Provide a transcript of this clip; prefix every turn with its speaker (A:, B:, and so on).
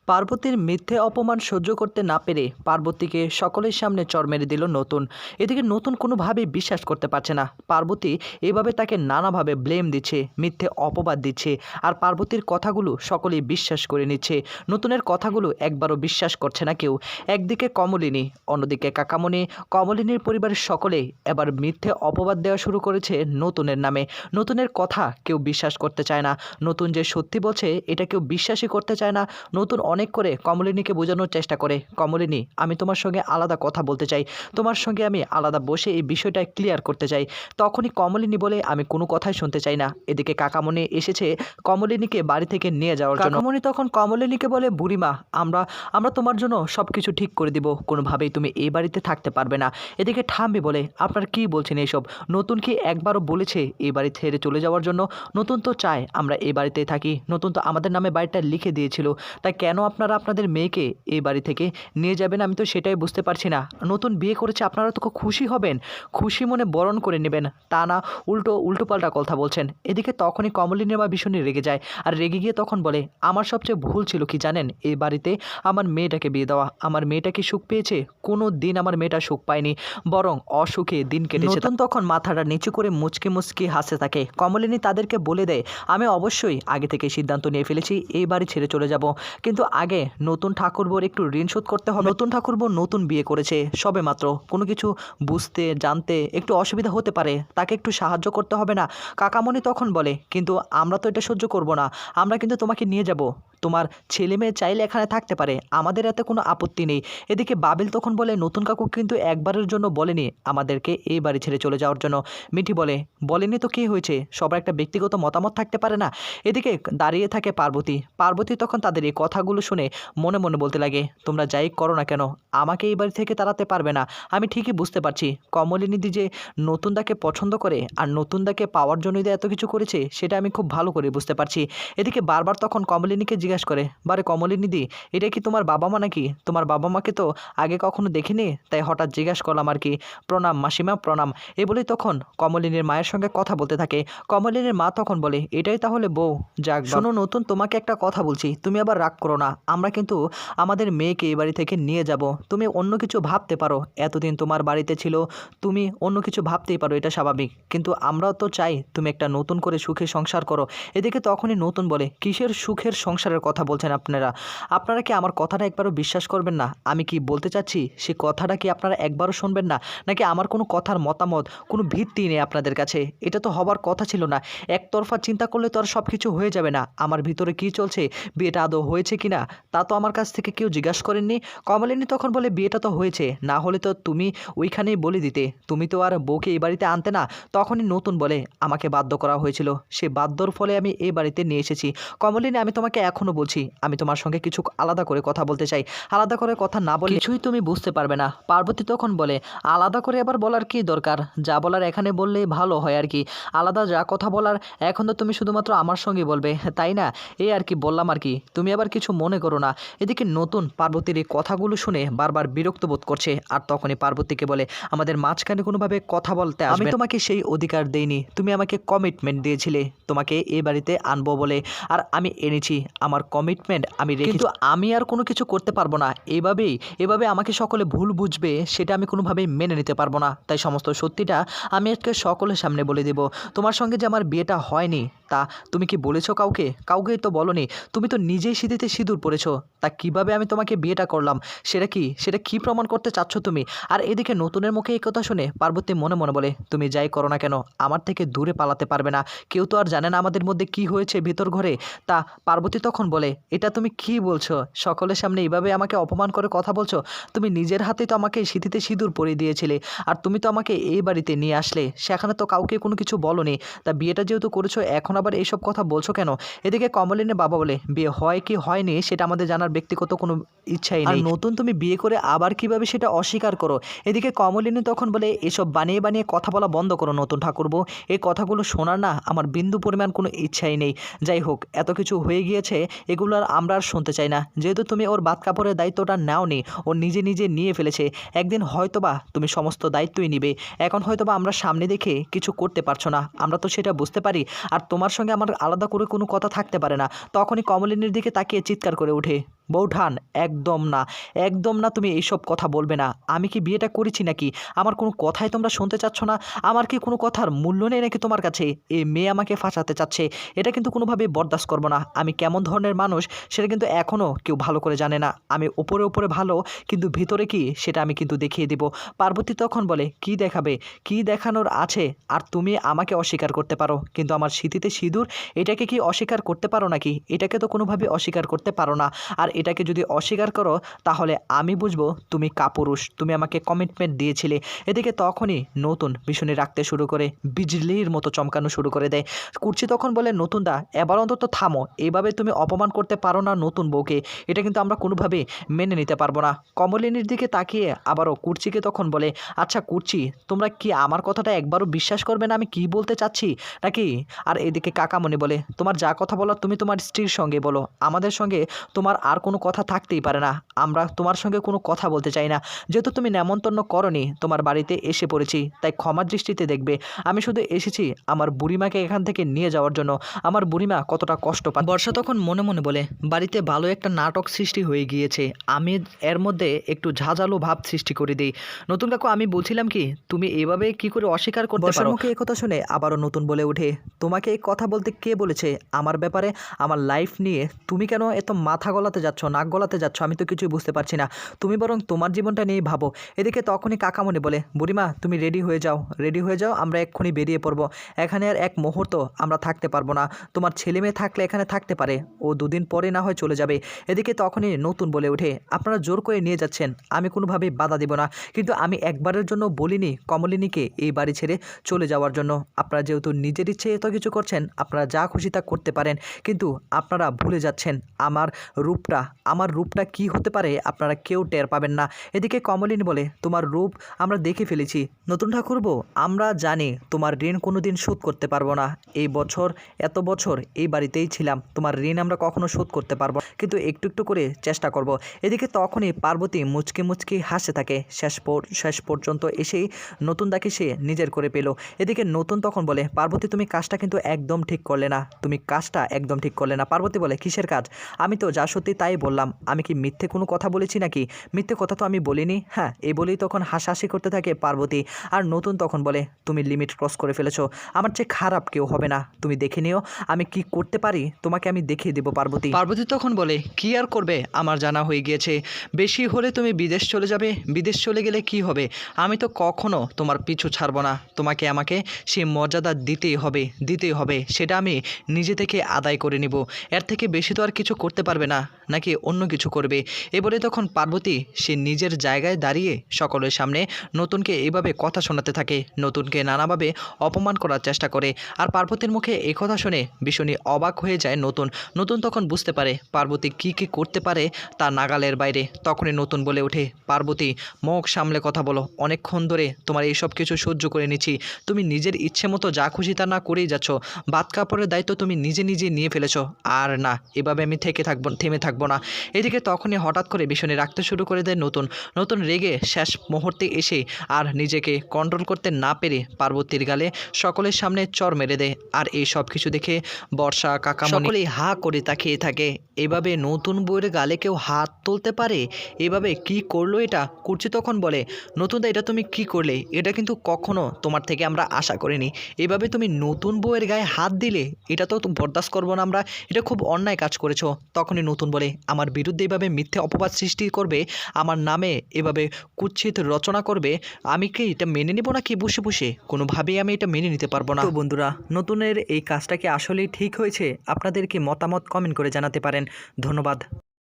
A: পার্বতীর মিথ্যে অপমান সহ্য করতে না পেরে পার্বতীকে সকলের সামনে চড় মেরে দিল নতুন। এদিকে নতুন কোনোভাবেই বিশ্বাস করতে পারছে না পার্বতী এভাবে তাকে নানাভাবে ব্লেম দিচ্ছে, মিথ্যে অপবাদ দিচ্ছে। আর পার্বতীর কথাগুলো সকলেই বিশ্বাস করে নিচ্ছে। নতুনের কথাগুলো একবারও বিশ্বাস করছে না কেউ। একদিকে কমলিনী, অন্যদিকে কাকামণি। কমলিনীর পরিবারের সকলেই এবার মিথ্যে অপবাদ দেওয়া শুরু করেছে নতুনের নামে। নতুনের কথা কেউ বিশ্বাস করতে চায় না। নতুন যে সত্যি বলছে এটা কেউ বিশ্বাসই করতে চায় না। নতুন অনেক করে কমলিনীকে বোঝানোর চেষ্টা করে, কমলিনী আমি তোমার সঙ্গে আলাদা কথা বলতে চাই, তোমার সঙ্গে আমি আলাদা বসে এই বিষয়টা ক্লিয়ার করতে চাই। তখনই কমলিনী বলে আমি কোনো কথাই শুনতে চাই না। এদিকে কাকামণি এসেছে কমলিনীকে বাড়ি থেকে নিয়ে যাওয়ার জন্য। কাকামণি তখন কমলিনীকে বলে, বুড়িমা আমরা আমরা তোমার জন্য সব কিছু ঠিক করে দিব, কোনোভাবেই তুমি এই বাড়িতে থাকতে পারবে না। এদিকে ঠাম্মি বলে, আপনার কি বলছেন এইসব? নতুন কি একবারও বলেছে এই বাড়ি ছেড়ে চলে যাওয়ার জন্য? নতুন তো চায় আমরা এই বাড়িতেই থাকি, নতুন তো আমাদের নামে বাড়িটা লিখে দিয়েছিল, তাই কেন আপনারা আপনাদের মেয়েকে এই বাড়ি থেকে নিয়ে যাবেন? আমি তো সেটাই বুঝতে পারছি না। নতুন বিয়ে করেছে, আপনারা তো খুব খুশি হবেন, খুশি মনে বরণ করে নেবেন, তা না উল্টোপাল্টা কথা বলছেন। এদিকে তখনই কমলিনীর মা ভীষণই রেগে যায়। আর রেগে গিয়ে তখন বলে, আমার সবচেয়ে ভুল ছিল কি জানেন? এই বাড়িতে আমার মেয়েটাকে বিয়ে দেওয়া। আমার মেয়েটা কি সুখ পেয়েছে? কোনো দিন আমার মেয়েটা সুখ পায়নি, বরং অসুখে দিন কেটেছে। নতুন তখন মাথাটা নিচু করে মুচকি মুচকি হাসতে থাকে। কমলিনী তাদেরকে বলে দেয়, আমি অবশ্যই আগে থেকে সিদ্ধান্ত নিয়ে ফেলেছি এই বাড়ি ছেড়ে চলে যাব, কিন্তু আগে নতুন ঠাকুরবোর একটু ঋণ শোধ করতে হবে। নতুন ঠাকুরবো নতুন বিয়ে করেছে সবে মাত্র, কোনো কিছু বুঝতে জানতে একটু অসুবিধা হতে পারে, তাকে একটু সাহায্য করতে হবে না? কাকামণি তখন বলে, কিন্তু আমরা তো এটা সহ্য করব না, আমরা কিন্তু তোমাকে নিয়ে যাব, তোমার ছেলে মেয়ে চাইলে এখানে থাকতে পারে, আমাদের এতে কোনো আপত্তি নেই। এদিকে বাবিল তখন বলে, নতুন কাকু কিন্তু একবারের জন্য বলেনি আমাদেরকে এই বাড়ি ছেড়ে চলে যাওয়ার জন্য। মিঠি বলে, বলেনি তো কী হয়েছে, সবার একটা ব্যক্তিগত মতামত থাকতে পারে না? এদিকে দাঁড়িয়ে থাকে পার্বতী। পার্বতী তখন তাদের এই কথাগুলো শুনে মনে মনে বলতে লাগে, তোমরা যাই করো না কেন আমাকে এই বাড়ি থেকে তাড়াতে পারবে না। আমি ঠিকই বুঝতে পারছি কমলিনীদি যে নতুনদাকে পছন্দ করে আর নতুনদাকে পাওয়ার জন্যই এত কিছু করেছে, সেটা আমি খুব ভালো করে বুঝতে পারছি। এদিকে বারবার তখন কমলিনীকে জিজ্ঞাসা করে, বারে কমলিনীদি এটা কি তোমার বাবা মা নাকি? তোমার বাবা মাকে তো আগে কখনো দেখিনি, তাই হঠাৎ জিজ্ঞাসা করলাম আর কি। প্রণাম মাসিমা প্রণাম। এই বলেই তখন কমলিনীর মায়ের সঙ্গে কথা বলতে থাকে। কমলিনীর মা তখন বলে, এটাই তাহলে বউ? যাক, শোনো নতুন, তোমাকে একটা কথা বলছি, তুমি আবার রাগ করো না, আমরা কিন্তু আমাদের মেয়েকে এই বাড়ি থেকে নিয়ে যাব। তুমি অন্য কিছু ভাবতে পারো, এতদিন তোমার বাড়িতে ছিল, তুমি অন্য কিছু ভাবতেই পারো, এটা স্বাভাবিক, কিন্তু আমরাও তো চাই তুমি একটা নতুন করে সুখে সংসার করো। এদিকে তখনই নতুন বলে, কিসের সুখের সংসারের কথা বলছেন আপনারা? আপনারা কি আমার কথাটা একবারও বিশ্বাস করবেন না? আমি কি বলতে চাচ্ছি সে কথাটা কি আপনারা একবারও শুনবেন না? নাকি আমার কোনো কথার মতামত কোনো ভিত্তি নেই আপনাদের কাছে? এটা তো হবার কথা ছিল না। একতরফা চিন্তা করলে তো আর সব কিছু হয়ে যাবে না। আমার ভিতরে কি চলছে, বিয়েটা আদৌ হয়েছে কি না, তা তো আমার কাছ থেকে কেউ জিজ্ঞাসা করেননি। কমলিনী তখন বলে, বিয়েটা তো হয়েছে, না হলে তো তুমি ওইখানেই বলে দিতে, তুমি তো আর বউকে এই বাড়িতে আনতে না। তখনই নতুন বলে, আমাকে বাধ্য করা হয়েছিল, সে বাধ্যর ফলে আমি এই বাড়িতে নিয়ে এসেছি। কমলিনী আমি তোমাকে এখনও বলছি, আমি তোমার সঙ্গে কিছু আলাদা করে কথা বলতে চাই, আলাদা করে কথা না বলে কিছুই তুমি বুঝতে পারবে না। পার্বতী তখন বলে, আলাদা করে আবার বলার কি দরকার, যা বলার এখানে বললেই ভালো হয় আর কি। আলাদা যা কথা বলার এখন তো তুমি শুধুমাত্র আমার সঙ্গে বলবে, তাই না? এই আর কি বললাম আর কি, তুমি আবার কিছু মনে করো না। এদিকে নতুন পার্বতীর এই কথাগুলো শুনে বারবার বিরক্ত বোধ করছে। আর তখনই পার্বতীকে বলে, আমাদের মাঝখানে কোনোভাবে কথা বলতে আসবে না। আমি তোমাকে সেই অধিকার দেইনি, তুমি আমাকে কমিটমেন্ট দিয়েছিলে তোমাকে এই বাড়িতে আনবো বলে, আর আমি এনেছি, আমার কমিটমেন্ট আমি রেখে, কিন্তু আমি আর কোনো কিছু করতে পারবো না। এভাবে আমাকে সকলে ভুল বুঝবে, সেটা আমি কোনোভাবেই মেনে নিতে পারবো না। তাই সমস্ত সত্যিটা আমি আজকে সকলের সামনে বলে দেব। তোমার সঙ্গে যে আমার বিয়েটা হয়নি তা তুমি কি বলেছো কাউকে? কাউকেই তো বলনি। তুমি তো নিজেই সিঁথিতে সিঁদুর পরেছো, তা কিভাবে আমি তোমাকে বিয়েটা করলাম সেটা কি প্রমাণ করতে চাচ্ছ তুমি? আর এদিকে নতুনের মুখে এই কথা শুনে পার্বতী মনে মনে বলে, তুমি যাই করো না কেন আমার থেকে দূরে পালাতে পারবে না। কেউ তো আর জানে না আমাদের মধ্যে কি হয়েছে ভিতর ঘরে। তা পার্বতী তখন বলে, এটা তুমি কি বলছো? সকলের সামনে এইভাবে আমাকে অপমান করে কথা বলছো? তুমি নিজের হাতেই তো আমাকে সিঁথিতে সিঁদুর পরিয়ে দিয়েছিলে, আর তুমি তো আমাকে এই বাড়িতে নিয়ে আসলে, সেখানে তো কাউকে কোনো কিছু বলোনি। তা বিয়েটা যেহেতু করেছো, এখন আবার এইসব কথা বলছো কেন? এদিকে কমলিনীর বাবা বলে, বিয়ে হয় কি হয়নি সেটা আমাদের জানার ব্যক্তিগত কোনো ইচ্ছাই নেই, নতুন তুমি বিয়ে করে আবার কিভাবে সেটা অস্বীকার করো? এদিকে কমলিনী তখন বলে, এসব বানিয়ে বানিয়ে কথা বলা বন্ধ করো নতুন ঠাকুরবো, এই কথাগুলো শোনার না আমার বিন্দু পরিমাণ কোনো ইচ্ছাই নেই। যাই হোক, এত কিছু হয়ে গিয়েছে, এগুলো আর আমরা আর শুনতে চাই না। যেহেতু তুমি ওর বাত কাপড়ের দায়িত্বটা নাওনি, ও নিজে নিজে নিয়ে ফেলেছে, একদিন হয়তোবা তুমি সমস্ত দায়িত্বই নিবে। এখন হয়তোবা আমরা সামনে দেখে কিছু করতে পারছো না, আমরা তো সেটা বুঝতে পারি, আর তোমার সঙ্গে আমার আলাদা করে কোনো কথা থাকতে পারে না। তখনই কমলিনীর দিকে তাকিয়ে চিৎকার করে ওঠে, বৌঠান, একদম না, একদম না, তুমি এইসব কথা বলবে না। আমি কি বিয়েটা করেছি নাকি? আমার কোনো কথাই তোমরা শুনতে চাচ্ছ না? আমার কি কোনো কথার মূল্য নেই নাকি তোমার কাছে? এই মেয়ে আমাকে ফাঁসাতে চাচ্ছে, এটা কিন্তু কোনোভাবেই বরদাস্ত করব না। আমি কেমন ধরনের মানুষ সেটা কিন্তু এখনও কেউ ভালো করে জানে না। আমি উপরে উপরে ভালো, কিন্তু ভিতরে কি সেটা আমি কিন্তু দেখিয়ে দিব। পার্বতী তখন বলে, কি দেখাবে? কি দেখানোর আছে? আর তুমি আমাকে অস্বীকার করতে পারো, কিন্তু আমার স্মৃতিতে সিঁদুর, এটাকে কি অস্বীকার করতে পারো নাকি? এটাকে তো কোনোভাবে অস্বীকার করতে পারো না। আর এটাকে যদি অস্বীকার করো তাহলে আমি বুঝবো তুমি কাপুরুষ, তুমি আমাকে কমিটমেন্ট দিয়েছিলে। এদিকে তখনই নতুন ভীষণই রাখতে শুরু করে, বিজলির মতো চমকানো শুরু করে দেয়। কুর্চি তখন বলে, নতুন দা, এবার অন্তত থামো, এভাবে তুমি অপমান করতে পারো না নতুন বউকে, এটা কিন্তু আমরা কোনোভাবেই মেনে নিতে পারবো না। কমলিনীর দিকে তাকিয়ে আবারও কুর্চিকে তখন বলে, আচ্ছা কুর্চি, তোমরা কি আমার কথাটা একবারও বিশ্বাস করবে না আমি কি বলতে চাচ্ছি নাকি? আর এদিকে কাকামণি বলে, তোমার যা কথা বলার তুমি তোমার স্ত্রীর সঙ্গে বলো, আমাদের সঙ্গে তোমার আর কোনো কথা থাকতেই পারে না। আমরা তোমার সঙ্গে কোনো কথা বলতে চাই না। যেহেতু তুমি নেমন্তন্ন করনি, তোমার বাড়িতে এসে পড়েছি, তাই ক্ষমার দৃষ্টিতে দেখবে। আমি শুধু এসেছি আমার বুড়িমাকে এখান থেকে নিয়ে যাওয়ার জন্য। আমার বুড়িমা কতটা কষ্ট পায়। বর্ষা তখন মনে মনে বলে, বাড়িতে ভালো একটা নাটক সৃষ্টি হয়ে গিয়েছে, আমি এর মধ্যে একটু ঝাঁঝালো ভাব সৃষ্টি করে দিই। নতুন কাকু, আমি বলছিলাম কি, তুমি এভাবে কি করে অস্বীকার করতে পারো? মুখে এই কথা শুনে আবারও নতুন বলে ওঠে, তোমাকে এই কথা বলতে কে বলেছে? আমার ব্যাপারে, আমার লাইফ নিয়ে তুমি কেন এত মাথা গলাতে যাচ্ছ, নাক গলাতে যাচ্ছ? আমি তো কিছুই বুঝতে পারছি না। তুমি বরং তোমার জীবনটা নিয়েই ভাবো। এদিকে তখনই কাকামণি বলে, বুড়িমা তুমি রেডি হয়ে যাও, রেডি হয়ে যাও, আমরা এক্ষুনি বেরিয়ে পড়বো। এখানে আর এক মুহূর্ত আমরা থাকতে পারবো না। তোমার ছেলে মেয়ে থাকলে এখানে থাকতে পারে, ও দুদিন পরে না হয় চলে যাবে। এদিকে তখনই নতুন বলে ওঠে, আপনারা জোর করে নিয়ে যাচ্ছেন, আমি কোনোভাবেই বাধা দেব না, কিন্তু আমি একবারের জন্য বলিনি কমলিনীকে এই বাড়ি ছেড়ে চলে যাওয়ার জন্য। আপনারা যেহেতু নিজের ইচ্ছে এত কিছু করছেন, আপনারা যা খুশি তা করতে পারেন, কিন্তু আপনারা ভুলে যাচ্ছেন আমার রূপটা কি হতে পারে আপনারা কেউ টের পাবেন না। এদিকে কমলিনী বলে, তোমার রূপ আমরা দেখে ফেলেছি নতুন ঠাকুরপো, আমরা জানি তোমার ঋণ কোনোদিন শোধ করতে পারবো না। এত বছর এই বাড়িতেই ছিলাম, তোমার ঋণ আমরা কখনো শোধ করতে পারবো না, কিন্তু একটু একটু করে চেষ্টা করব। এদিকে তখনই পার্বতী মুচকি মুচকি হাসতে থাকে। শেষ পর্যন্ত এসেই নতুন দাকে সে নিজের করে পেল। এদিকে নতুন তখন বলে, পার্বতী তুমি কাজটা কিন্তু একদম ঠিক করলে না, তুমি কাজটা একদম ঠিক করলে না। পার্বতী বলে, কিসের কাজ? আমি তো যা সত্যি তাই বললাম, আমি কি মিথ্যে কোনো কথা বলেছি নাকি? মিথ্যে কথা তো আমি বলিনি। হ্যাঁ, এই বলেই তখন হাসাহাসি করতে থাকে পার্বতী। আর নতুন তখন বলে, তুমি লিমিট ক্রস করে ফেলেছো, আমার চেয়ে খারাপ কেউ হবে না, তুমি দেখে নিও আমি কি করতে পারি, তোমাকে আমি দেখিয়ে দেবো পার্বতী। পার্বতী তখন বলে, কি আর করবে, আমার জানা হয়ে গিয়েছে, বেশি হলে তুমি বিদেশ চলে যাবে, বিদেশ চলে গেলে কি হবে? আমি তো কখনো তোমার পিছু ছাড়বো না, তোমাকে আমাকে সেই মর্যাদা দিতেই হবে, সেটা আমি নিজে থেকে আদায় করে নিব। এর থেকে বেশি তো আর কিছু করতে পারবে না, নাকি অন্য কিছু করবে? এ বলে তখন পার্বতী সে নিজের জায়গায় দাঁড়িয়ে সকলের সামনে নতুনকে এইভাবে কথা শোনাতে থাকে, নতুনকে নানাভাবে অপমান করার চেষ্টা করে। আর পার্বতীর মুখে এই কথা শুনে ভীষণই অবাক হয়ে যায় নতুন তখন বুঝতে পারে পার্বতী কি করতে পারে তা নাগালের বাইরে। তখনই নতুন বলে ওঠে, পার্বতী মুখ সামলে কথা বলো, অনেকক্ষণ ধরে তোমার এই সব কিছু সহ্য করে নিচ্ছি, তুমি নিজের ইচ্ছে মতো যা খুশি তা না করেই যাচ্ছ, ভাত কাপড়ের দায়িত্ব তুমি নিজে নিয়ে ফেলেছো। আর না, এভাবে আমি থেমে থাকবো না। এদিকে তখনই হঠাৎ করে ভীষণই রাখতে শুরু করে দেয় নতুন রেগে শেষ মুহূর্তে এসে আর নিজেকে কন্ট্রোল করতে না পেরে পার্বতীর গালে সকলের সামনে চর মেরে দেয়। আর এই সব কিছু দেখে বর্ষা, কাকামণি সকলেই হা করে তাকিয়ে থাকে। এভাবে নতুন বউয়ের গালে কেউ হাত তুলতে পারে? এভাবে কি করলো এটা? কুর্চি তখন বলে, নতুনদা এটা তুমি কি করলে? এটা কিন্তু কখনো তোমার থেকে আমরা আশা করিনি, এভাবে তুমি নতুন বউয়ের গায়ে হাত দিলে, এটা তো বরদাস্ত করবো না আমরা, এটা খুব অন্যায় কাজ করেছো। তখনই নতুন বলে, আমার বিরুদ্ধে এভাবে মিথ্যে অপবাদ সৃষ্টি করবে, আমার নামে এভাবে কুৎসিত রচনা করবে, আমি কি এটা মেনে নেব না কি বসে কোনোভাবেই আমি এটা মেনে নিতে পারবো না। তো বন্ধুরা, নতুনের এই কাজটা কি আসলেই ঠিক হয়েছে? আপনাদের কি মতামত কমেন্ট করে জানাতে পারেন। ধন্যবাদ।